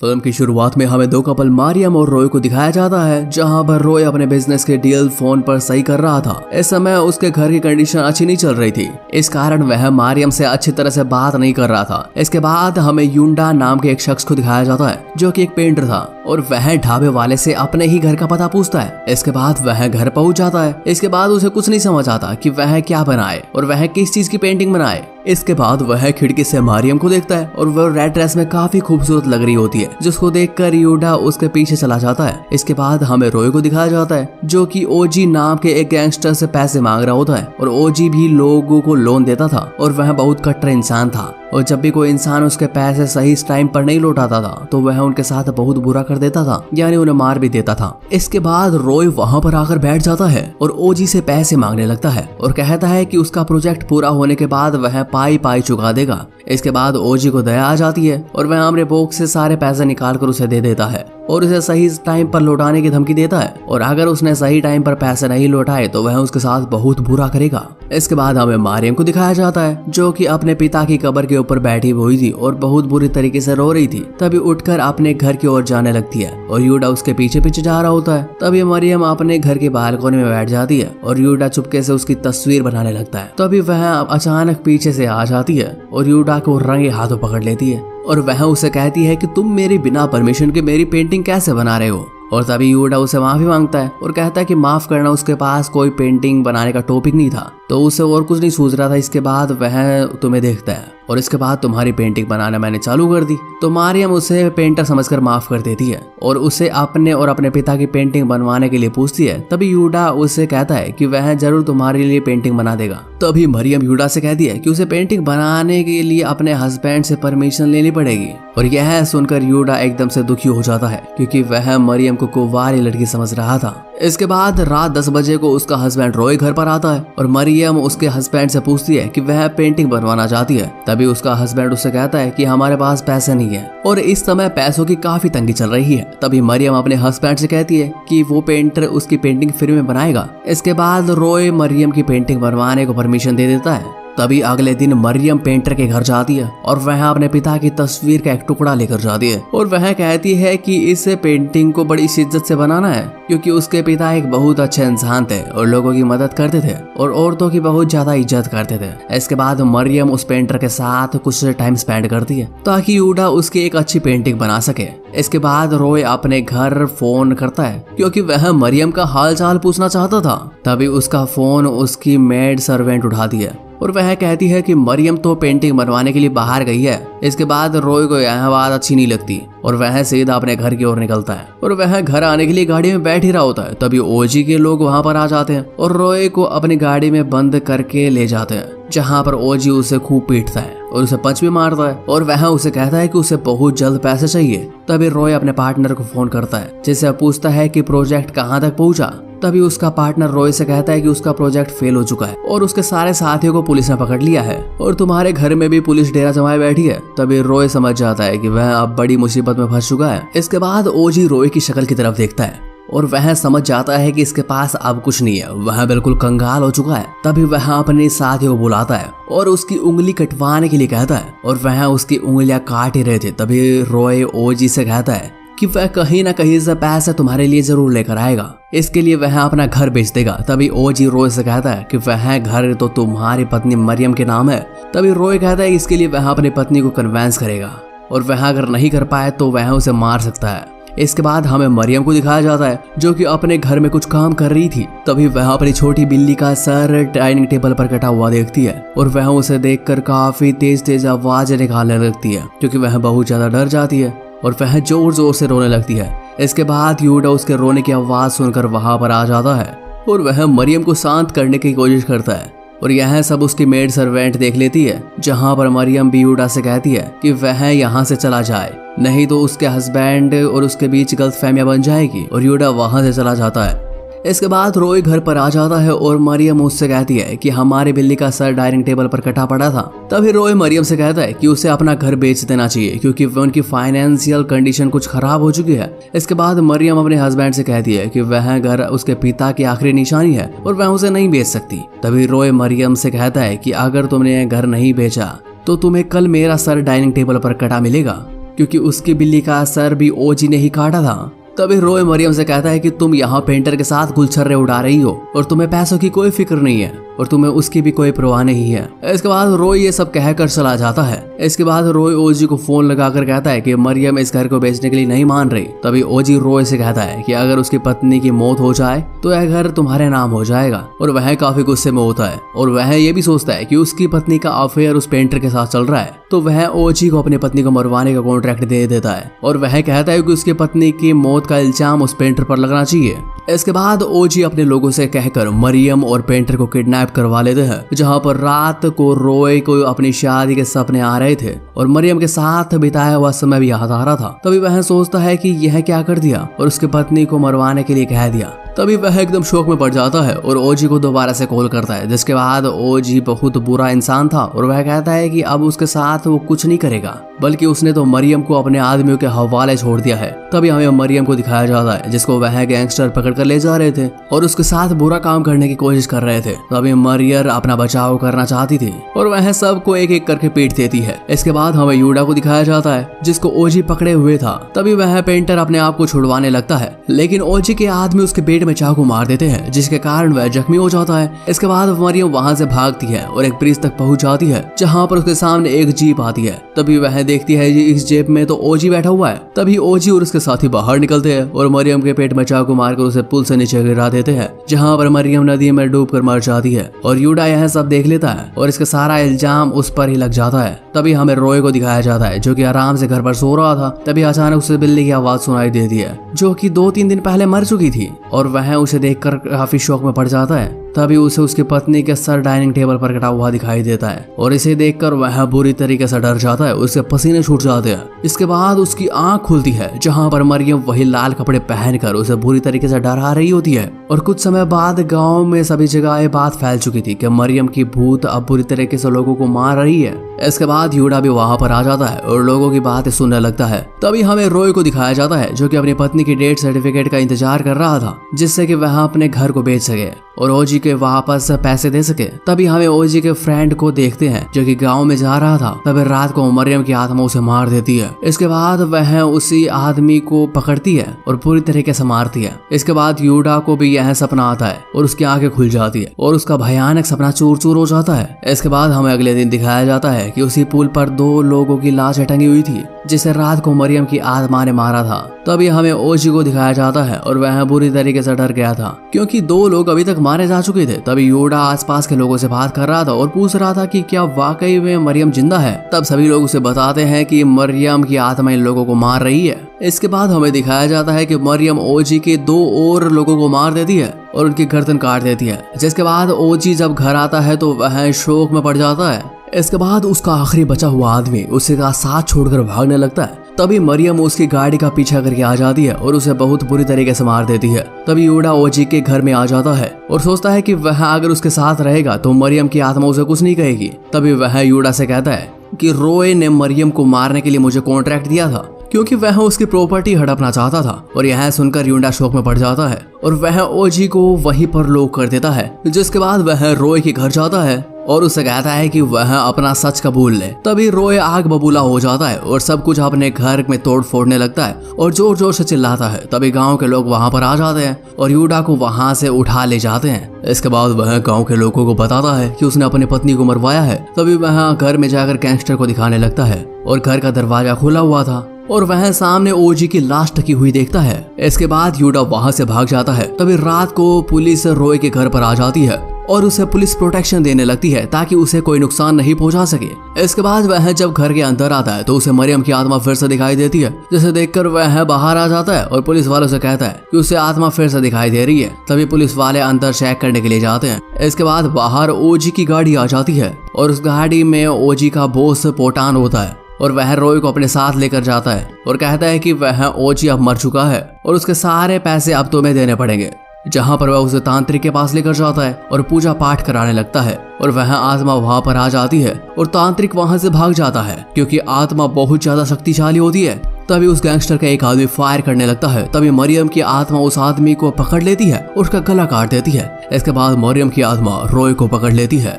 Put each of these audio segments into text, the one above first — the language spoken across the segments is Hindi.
फिल्म की शुरुआत में हमें दो कपल मारियम और रॉय को दिखाया जाता है, जहां पर रॉय अपने बिजनेस के डील फोन पर सही कर रहा था। इस समय उसके घर की कंडीशन अच्छी नहीं चल रही थी, इस कारण वह मारियम से अच्छी तरह से बात नहीं कर रहा था। इसके बाद हमें युंडा नाम के एक शख्स को दिखाया जाता है, जो कि एक पेंटर था, और वह ढाबे वाले से अपने ही घर का पता पूछता है। इसके बाद वह घर पहुंच जाता है। इसके बाद उसे कुछ नहीं समझ आता कि वह क्या बनाए और वह किस चीज की पेंटिंग बनाए। इसके बाद वह खिड़की से मारियम को देखता है और वह रेड ड्रेस में काफी खूबसूरत लग रही होती है, जिसको देखकर युडा उसके पीछे चला जाता है। इसके बाद हमें रॉय को दिखाया जाता है, जो कि ओजी नाम के एक गैंगस्टर से पैसे मांग रहा होता है, और ओजी भी लोगों को लोन देता था और वह बहुत कट्टर इंसान था, और जब भी कोई इंसान उसके पैसे सही टाइम पर नहीं लौटाता था तो वह उनके साथ बहुत बुरा कर देता था, यानी उन्हें मार भी देता था। इसके बाद रॉय वहां पर आकर बैठ जाता है और ओजी से पैसे मांगने लगता है और कहता है कि उसका प्रोजेक्ट पूरा होने के बाद वह पाई चुका देगा। इसके बाद ओजी को दया आ जाती है और वह अपने बॉक्स से सारे पैसे निकाल कर उसे दे देता है और उसे सही टाइम पर लौटाने की धमकी देता है, और अगर उसने सही टाइम पर पैसे नहीं लौटाए तो वह उसके साथ बहुत बुरा करेगा। इसके बाद हमें मारियम को दिखाया जाता है, जो कि अपने पिता की कब्र के ऊपर बैठी हुई थी और बहुत बुरी तरीके से रो रही थी। तभी उठकर अपने घर की ओर जाने लगती है और युडा उसके पीछे पीछे जा रहा होता है। तभी मरियम अपने घर की बालकनी में बैठ जाती है और युडा चुपके से उसकी तस्वीर बनाने लगता है। तभी वह अचानक पीछे से आ जाती है और युडा को रंगे हाथों पकड़ लेती है और वह उसे कहती है कि तुम मेरी बिना परमिशन के मेरी पेंटिंग कैसे बना रहे हो। और तभी युडा उसे माफी मांगता है और कहता है कि माफ करना, उसके पास कोई पेंटिंग बनाने का टॉपिक नहीं था, तो उसे और कुछ नहीं सूझ रहा था। इसके बाद वह तुम्हें देखता है और इसके बाद तुम्हारी पेंटिंग बनाना मैंने चालू कर दी। तो मारियम उसे पेंटर समझकर माफ कर देती है और उसे अपने और अपने पिता की पेंटिंग बनवाने के लिए पूछती है। तभी युडा उसे कहता है कि वह जरूर तुम्हारे लिए पेंटिंग बना देगा। तभी मरियम युडा से कहती है कि उसे पेंटिंग बनाने के लिए अपने हस्बैंड से परमिशन लेनी पड़ेगी, और यह सुनकर युडा एकदम से दुखी हो जाता है, क्योंकि वह मरियम को कुंवारी लड़की समझ रहा था। इसके बाद रात 10 बजे को उसका हस्बैंड रॉय घर पर आता है और मरियम उसके हस्बैंड से पूछती है कि वह पेंटिंग बनवाना चाहती है। तभी उसका हस्बैंड उससे कहता है कि हमारे पास पैसे नहीं है और इस समय पैसों की काफी तंगी चल रही है। तभी मरियम अपने हस्बैंड से कहती है कि वो पेंटर उसकी पेंटिंग फ्री में बनाएगा। इसके बाद रॉय मरियम की पेंटिंग बनवाने को परमिशन दे देता है। तभी अगले दिन मरियम पेंटर के घर जाती है और वह अपने पिता की तस्वीर का एक टुकड़ा लेकर जाती है और वह कहती है कि इस पेंटिंग को बड़ी शिद्दत से बनाना है, क्योंकि उसके पिता एक बहुत अच्छे इंसान थे और लोगों की मदद करते थे और औरतों की बहुत ज्यादा इज्जत करते थे। इसके बाद मरियम उस पेंटर के साथ कुछ टाइम स्पेंड करती है ताकि युडा उसकी एक अच्छी पेंटिंग बना सके। इसके बाद रॉय अपने घर फोन करता है, क्योंकि वह मरियम का हाल चाल पूछना चाहता था। तभी उसका फोन उसकी मेड सर्वेंट उठाती है और वह कहती है कि मरियम तो पेंटिंग बनवाने के लिए बाहर गई है। इसके बाद रॉय को यह बात अच्छी नहीं लगती और वह सीधा अपने घर की ओर निकलता है और वह घर आने के लिए गाड़ी में बैठ ही रहा होता है। तभी ओजी के लोग वहां पर आ जाते हैं और रॉय को अपनी गाड़ी में बंद करके ले जाते हैं, जहां पर ओजी उसे खूब पीटता है और उसे पंच भी मारता है और वह उसे कहता है कि उसे बहुत जल्द पैसे चाहिए। तभी रॉय अपने पार्टनर को फोन करता है, जिससे पूछता है कि प्रोजेक्ट कहां तक पहुंचा। तभी उसका पार्टनर रॉय से कहता है कि उसका प्रोजेक्ट फेल हो चुका है और उसके सारे साथियों को पुलिस ने पकड़ लिया है और तुम्हारे घर में भी पुलिस डेरा जमाए बैठी है। तभी रॉय समझ जाता है कि वह अब बड़ी मुसीबत में फंस चुका है। इसके बाद ओजी रॉय की शक्ल की तरफ देखता है और वह समझ जाता है कि इसके पास अब कुछ नहीं है, वह बिल्कुल कंगाल हो चुका है। तभी वह अपने साथियों को बुलाता है और उसकी उंगली कटवाने के लिए कहता है और वह उसकी उंगलियां काट ही रहे थे। तभी रॉय ओजी से कहता है कि वह कहीं ना कहीं से पैसे तुम्हारे लिए जरूर लेकर आएगा, इसके लिए वह अपना घर बेच देगा। तभी ओजी रॉय से कहता है कि वह घर तो तुम्हारी पत्नी मरियम के नाम है। तभी रॉय कहता है इसके लिए वह अपनी पत्नी को कन्वेंस करेगा और वह अगर नहीं कर पाए तो वह उसे मार सकता है। इसके बाद हमें मरियम को दिखाया जाता है, जो कि अपने घर में कुछ काम कर रही थी। तभी वह अपनी छोटी बिल्ली का सर डाइनिंग टेबल पर कटा हुआ देखती है और वह उसे देखकर काफी तेज तेज आवाज निकालने लगती है, क्योंकि वह बहुत ज्यादा डर जाती है और वह जोर जोर से रोने लगती है। इसके बाद युडा उसके रोने की आवाज सुनकर वहां पर आ जाता है और वह मरियम को शांत करने की कोशिश करता है और यह सब उसकी मेड सर्वेंट देख लेती है, जहां पर मरियम भी युडा से कहती है कि वह यहाँ से चला जाए, नहीं तो उसके हस्बैंड और उसके बीच गलतफहमियां बन जाएगी, और युडा वहां से चला जाता है। इसके बाद रॉय घर पर आ जाता है और मरियम उससे कहती है कि हमारी बिल्ली का सर डाइनिंग टेबल पर कटा पड़ा था। तभी रॉय मरियम से कहता है कि उसे अपना घर बेच देना चाहिए, क्योंकि उनकी फाइनेंशियल कंडीशन कुछ खराब हो चुकी है। इसके बाद मरियम अपने हस्बैंड से कहती है कि वह घर उसके पिता की आखिरी निशानी है और वह उसे नहीं बेच सकती। तभी रॉय मरियम से कहता है कि अगर तुमने घर नहीं बेचा तो तुम्हें कल मेरा सर डाइनिंग टेबल पर कटा मिलेगा, क्योंकि उसकी बिल्ली का सर भी ओजी ने ही काटा था। तभी रोय मरियम से कहता है कि तुम यहाँ पेंटर के साथ गुलछर्रे उड़ा रही हो और तुम्हें पैसों की कोई फिक्र नहीं है और तुम्हें उसकी भी कोई परवाह नहीं है। इसके बाद रोय ये सब कहकर चला जाता है। इसके बाद रोय ओजी को फोन लगाकर कहता है कि मरियम इस घर को बेचने के लिए नहीं मान रही। तभी ओजी रोय से कहता है कि अगर उसकी पत्नी की मौत हो जाए तो यह घर तुम्हारे नाम हो जाएगा। और वह काफी गुस्से में होता है और वह ये भी सोचता है कि उसकी पत्नी का अफेयर उस पेंटर के साथ चल रहा है, तो वह ओजी को अपनी पत्नी को मरवाने का कॉन्ट्रैक्ट दे देता है और वह कहता है कि उसकी पत्नी की मौत का इल्जाम उस पेंटर पर लगना चाहिए। इसके बाद ओजी अपने लोगों से कहकर मरियम और पेंटर को किडनैप करवा लेते हैं, जहां पर रात को रोय को अपनी शादी के सपने आ रहे थे और मरियम के साथ बिताया हुआ समय भी याद आ रहा था। तभी वह सोचता है कि यह क्या कर दिया और उसकी पत्नी को मरवाने के लिए कह दिया। तभी वह एकदम शौक में पड़ जाता है और ओजी को दोबारा से कॉल करता है, जिसके बाद ओजी बहुत बुरा इंसान था और वह कहता है कि अब उसके साथ वो कुछ नहीं करेगा, बल्कि उसने तो मरियम को अपने आदमियों के हवाले छोड़ दिया है। तभी हमें मरियम को दिखाया जाता है जिसको वह गैंगस्टर पकड़ कर ले जा रहे थे और उसके साथ बुरा काम करने की कोशिश कर रहे थे। तभी मरियम अपना बचाव करना चाहती थी और वह सबको एक एक करके पीट देती है। इसके बाद हमें यूडा को दिखाया जाता है जिसको ओजी पकड़े हुए था। तभी वह पेंटर अपने आप को छुड़वाने लगता है, लेकिन ओजी के आदमी उसके पेट में चाकू मार देते हैं, जिसके कारण वह जख्मी हो जाता है। इसके बाद मरियम वहां से भागती है और एक ब्रिज तक पहुंच जाती है, जहां पर उसके सामने एक जीप आती है। तभी वह देखती है कि इस जीप में तो ओजी बैठा हुआ है। तभी ओजी और उसके साथी बाहर निकलते हैं और मरियम के पेट में चाकू मारकर उसे पुल से नीचे गिरा देते हैं, जहां पर मरियम नदी में डूबकर मर जाती है और यूडा यह सब देख लेता है और इसका सारा इल्जाम उस पर ही लग जाता है। तभी हमें रोय को दिखाया जाता है जो कि आराम से घर पर सो रहा था। तभी अचानक उसे बिल्ली की आवाज सुनाई देती है जो कि 2-3 दिन पहले मर चुकी थी और वह उसे देखकर काफी शौक में पड़ जाता है। तभी उसे उसकी पत्नी के सर डाइनिंग टेबल पर कटा हुआ दिखाई देता है और इसे देखकर वह बुरी तरीके से डर जाता है, उसके पसीने छूट जाते हैं। इसके बाद उसकी आंख खुलती है जहां पर मरियम वही लाल कपड़े पहनकर उसे बुरी तरीके से डरा रही होती है। और कुछ समय बाद गांव में सभी जगह ये बात फैल चुकी थी कि मरियम की भूत अब बुरी तरीके से लोगों को मार रही है। इसके बाद यूडा भी वहां पर आ जाता है और लोगों की बातें सुनने लगता है। तभी हमें रोय को दिखाया जाता है जो कि अपनी पत्नी की डेथ सर्टिफिकेट का इंतजार कर रहा था, जिससे कि वह अपने घर को बेच सके और ओजी के वापस पैसे दे सके। तभी हमें ओजी के फ्रेंड को देखते हैं जो कि गांव में जा रहा था। तभी रात को मरियम की आत्मा उसे मार देती है। इसके बाद वह उसी आदमी को पकड़ती है और पूरी तरीके से मारती है। इसके बाद यूडा को भी यह सपना आता है और उसकी आंखें खुल जाती है और उसका भयानक सपना चूर चूर हो जाता है। इसके बाद हमें अगले दिन दिखाया जाता है कि उसी पुल पर 2 लोगों की लाशें टंगी हुई थी जिसे रात को मरियम की आत्मा ने मारा था। तभी हमें ओजी को दिखाया जाता है और वह बुरी तरीके से डर गया था क्योंकि 2 लोग अभी तक मारे जा चुके थे। तभी यूडा आसपास के लोगों से बात कर रहा था और पूछ रहा था कि क्या वाकई में मरियम जिंदा है। तब सभी लोग उसे बताते हैं कि मरियम की आत्मा इन लोगों को मार रही है। इसके बाद हमें दिखाया जाता है कि मरियम ओजी के 2 और लोगों को मार देती है और उनकी गर्दन काट देती है। जिसके बाद ओजी जब घर आता है तो वह शोक में पड़ जाता है। इसके बाद उसका आखिरी बचा हुआ आदमी उसे का साथ छोड़कर भागने लगता है। तभी मरियम उसकी गाड़ी का पीछा करके आ जाती है और उसे बहुत बुरी तरीके से मार देती है। तभी यूडा ओजी के घर में आ जाता है और सोचता है कि वह अगर उसके साथ रहेगा तो मरियम की आत्मा उसे कुछ नहीं कहेगी। तभी वह यूडा से कहता है कि रोय ने मरियम को मारने के लिए मुझे कॉन्ट्रैक्ट दिया था क्योंकि वह उसकी प्रॉपर्टी हड़पना चाहता था। और यह सुनकर यूडा शौक में पड़ जाता है और वह ओजी को वहीं पर लॉक कर देता है। जिसके बाद वह रोय के घर जाता है और उसे कहता है कि वह अपना सच कबूल ले। तभी रोय आग बबूला हो जाता है और सब कुछ अपने घर में तोड़ फोड़ने लगता है और जोर जोर से चिल्लाता है। तभी गांव के लोग वहां पर आ जाते हैं और यूडा को वहां से उठा ले जाते हैं। इसके बाद वह गांव के लोगों को बताता है कि उसने अपनी पत्नी को मरवाया है। तभी वह घर में जाकर गैंगस्टर को दिखाने लगता है और घर का दरवाजा खुला हुआ था और वह सामने ओजी की लाश टकी हुई देखता है। इसके बाद यूडा वहां से भाग जाता है। तभी रात को पुलिस रोय के घर पर आ जाती है और उसे पुलिस प्रोटेक्शन देने लगती है ताकि उसे कोई नुकसान नहीं पहुंचा सके। इसके बाद वह जब घर के अंदर आता है तो उसे मरियम की आत्मा फिर से दिखाई देती है, जिसे देखकर वह बाहर आ जाता है और पुलिस वालों से कहता है कि उसे आत्मा फिर से दिखाई दे रही है। तभी पुलिस वाले अंदर चेक करने के लिए जाते हैं। इसके बाद बाहर ओजी की गाड़ी आ जाती है और उस गाड़ी में ओजी का बॉस पोटान होता है और वह रोय को अपने साथ लेकर जाता है और कहता है कि वह ओजी अब मर चुका है और उसके सारे पैसे अब तुम्हें देने पड़ेंगे। जहां पर वह उसे तांत्रिक के पास लेकर जाता है और पूजा पाठ कराने लगता है और वह आत्मा वहां पर आ जाती है और तांत्रिक वहां से भाग जाता है क्योंकि आत्मा बहुत ज्यादा शक्तिशाली होती है। तभी उस गैंगस्टर का एक आदमी फायर करने लगता है। तभी मरियम की आत्मा उस आदमी को पकड़ लेती है और उसका गला काट देती है। इसके बाद मरियम की आत्मा रोय को पकड़ लेती है।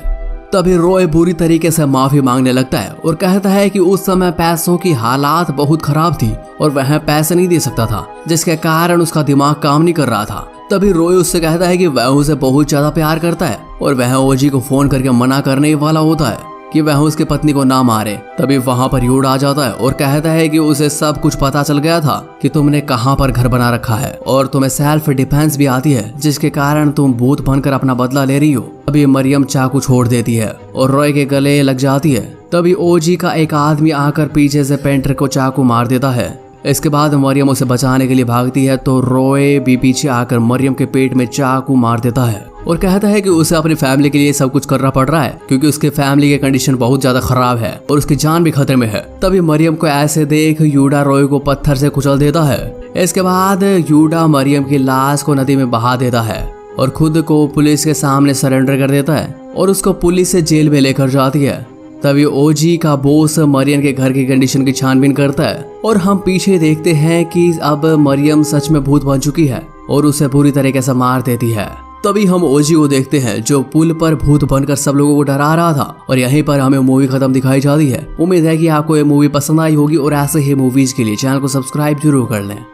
तभी रॉय बुरी तरीके से माफी मांगने लगता है और कहता है कि उस समय पैसों की हालात बहुत खराब थी और वह पैसे नहीं दे सकता था, जिसके कारण उसका दिमाग काम नहीं कर रहा था। तभी रॉय उससे कहता है कि वह उसे बहुत ज्यादा प्यार करता है और वह ओजी को फोन करके मना करने वाला होता है कि वह उसकी पत्नी को ना मारे। तभी वहां पर यूडा आ जाता है और कहता है कि उसे सब कुछ पता चल गया था कि तुमने कहां पर घर बना रखा है और तुम्हें सेल्फ डिफेंस भी आती है, जिसके कारण तुम भूत बनकर अपना बदला ले रही हो। तभी मरियम चाकू छोड़ देती है और रॉय के गले लग जाती है। तभी ओजी का एक आदमी आकर पीछे से पेंटर को चाकू मार देता है। इसके बाद मरियम उसे बचाने के लिए भागती है तो रॉय भी पीछे आकर मरियम के पेट में चाकू मार देता है और कहता है कि उसे अपनी फैमिली के लिए सब कुछ करना पड़ रहा है क्योंकि उसके फैमिली की कंडीशन बहुत ज्यादा खराब है और उसकी जान भी खतरे में है। तभी मरियम को ऐसे देख यूडा रॉय को पत्थर से कुचल देता है। इसके बाद यूडा मरियम की लाश को नदी में बहा देता है और खुद को पुलिस के सामने सरेंडर कर देता है और उसको पुलिस से जेल में लेकर जाती है। तभी ओजी का बॉस मरियम के घर की कंडीशन की छानबीन करता है और हम पीछे देखते हैं कि अब मरियम सच में भूत बन चुकी है और उसे बुरी तरीके से मार देती है। तभी हम ओजी को देखते हैं जो पुल पर भूत बनकर सब लोगों को डरा रहा था और यहीं पर हमें मूवी खत्म दिखाई जाती है। उम्मीद है कि आपको ये मूवी पसंद आई होगी और ऐसे ही मूवीज के लिए चैनल को सब्सक्राइब जरूर कर लें।